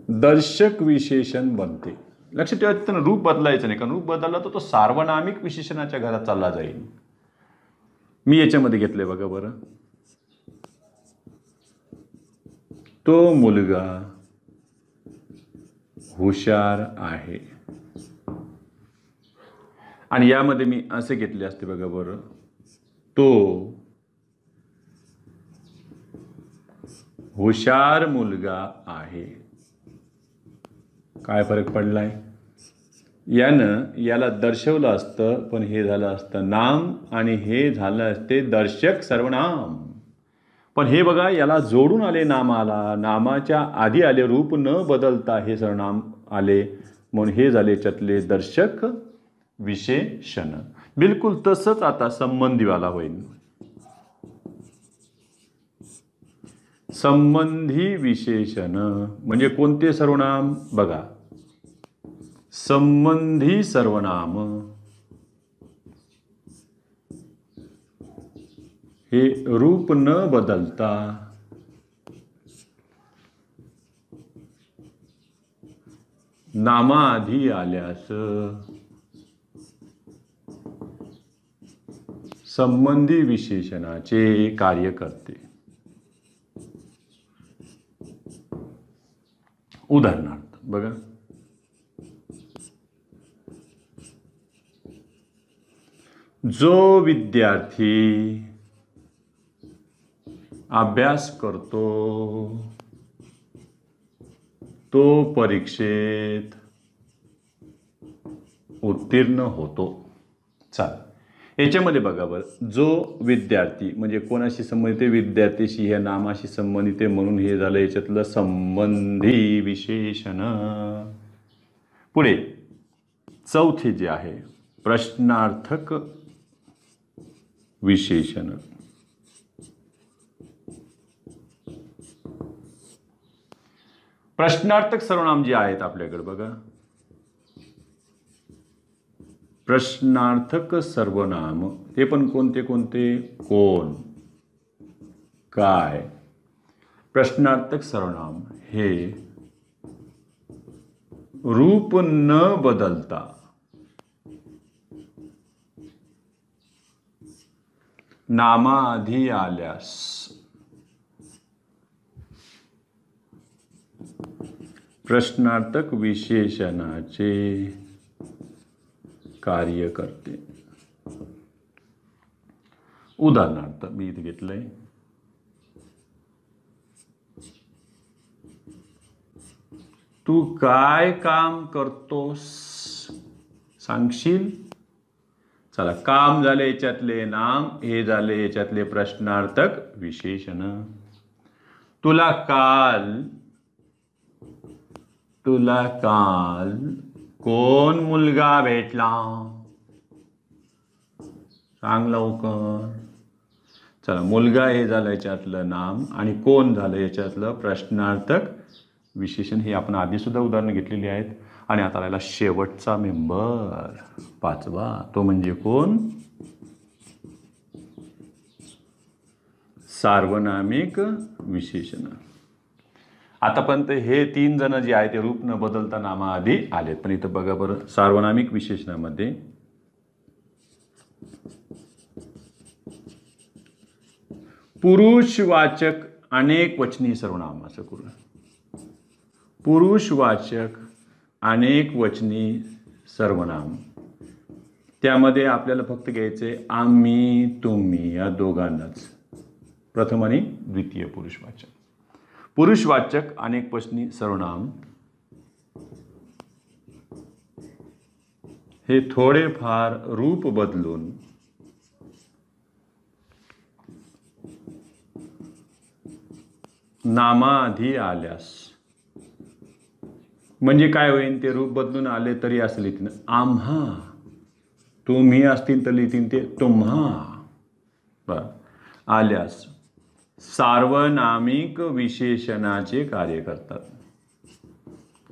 दर्शक विशेषण बनते. लक्षात ठेवा, तिथं रूप बदलायचं नाही, कारण रूप बदलला तर तो सार्वनामिक विशेषणाच्या घरात चालला जाईल. मी याच्यामध्ये घेतलंय बघा बरं. तो मुलगा हुशार आहे. आणि यामध्ये मी असे घेतले असते बघा बरं. तो हुशार मुलगा आहे. काय फरक पडलाय? यानं याला दर्शवलं असतं, पण हे झालं असतं नाम, आणि हे झालं असते दर्शक सर्वनाम. पण हे बघा, याला जोडून आले नामाला, नामाच्या आधी आले रूप न बदलता हे सर्वनाम आले, म्हणून हे झाले याच्यातले दर्शक विशेषण. बिलकुल तसंच आता संबंधीवाला होईल. संबंधी विशेषण म्हणजे कोणते सर्वनाम? बघा, संबंधी सर्वनाम हे रूप न बदलता नामाआधी आल्यास संबंधी विशेषणाचे कार्य करते. उदाहरणार्थ बघा, जो विद्यार्थी अभ्यास करतो तो परीक्षेत उत्तीर्ण होतो. चालेल, याच्यामध्ये बघा बरं, जो विद्यार्थी म्हणजे कोणाशी संबंधित आहे? विद्यार्थीशी, ह्या नामाशी संबंधित आहे, म्हणून हे झालं याच्यातलं संबंधी विशेषण. पुढे चौथे जे आहे प्रश्नार्थक विशेषण. प्रश्नार्थक सर्वनाम जे आहेत आपल्याकडे बघा, प्रश्नार्थक सर्वनाम ते पण कोणते कोणते? कोण, काय. प्रश्नार्थक सर्वनाम हे रूप न बदलता नामाआधी आल्यास प्रश्नार्थक विशेषणाचे कार्य करते. उदाहरणार्थ मी इथे घेतलंय, तू काय काम करतोस सांगशील? चला, काम झाले याच्यातले नाम, हे झाले याच्यातले प्रश्नार्थक विशेषण. तुला काल कोण मुलगा भेटला? सांग लवकर. चला, मुलगा हे झालं याच्यातलं नाम, आणि कोण झालं याच्यातलं प्रश्नार्थक विशेषण. हे आपण आधी सुद्धा उदाहरणं घेतलेली आहेत. आणि आता राहिला शेवटचा मेंबर, पाचवा, तो म्हणजे कोण? सार्वनामिक विशेषण. आतापर्यंत हे 3 जण जे आहेत ते रूप न बदलता नामाआधी आलेत. पण इथं बघा बरं, सार्वनामिक विशेषणामध्ये पुरुषवाचक अनेक वचनी सर्वनाम, असं करू. पुरुषवाचक अनेक वचनी सर्वनाम, त्यामध्ये आपल्याला फक्त घ्यायचे आम्ही, तुम्ही या दोघांनाच, प्रथम आणि द्वितीय पुरुषवाचक. पुरुषवाचक अनेक वचनी सर्वनाम हे थोडेफार रूप बदलून नामाआधी आल्यास, म्हणजे काय होईल? ते रूप बदलून आले तरी असं लिहितील आम्हा, तुम्ही असतील तर लिहितील ते तुम्हा, आल्यास सार्वनामिक विशेषणाचे कार्य करतात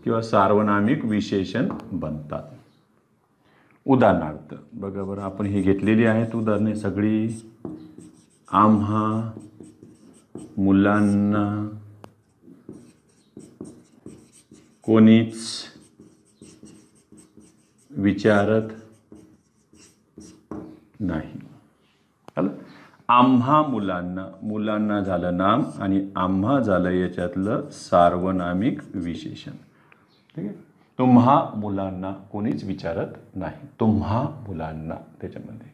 किंवा सार्वनामिक विशेषण बनतात. उदाहरणार्थ बघा बरं, आपण ही घेतलेली आहेत उदाहरणे सगळी. आम्हा, मुलांना, कोणीच विचारत नाही. आलं. आम्हा मुलांना, मुलांना झालं नाम आणि आम्हा झालं याच्यातलं सार्वनामिक विशेषण. ठीक आहे. तुम्हा मुलांना कोणीच विचारत नाही. तुम्हा मुलांना त्याच्यामध्ये.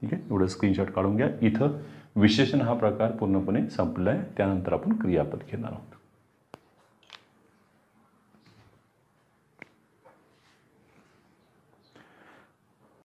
ठीक आहे. एवढं स्क्रीनशॉट काढून घ्या. इथं विशेषण हा प्रकार पूर्णपणे संपला आहे. त्यानंतर आपण क्रियापद घेणार आहोत.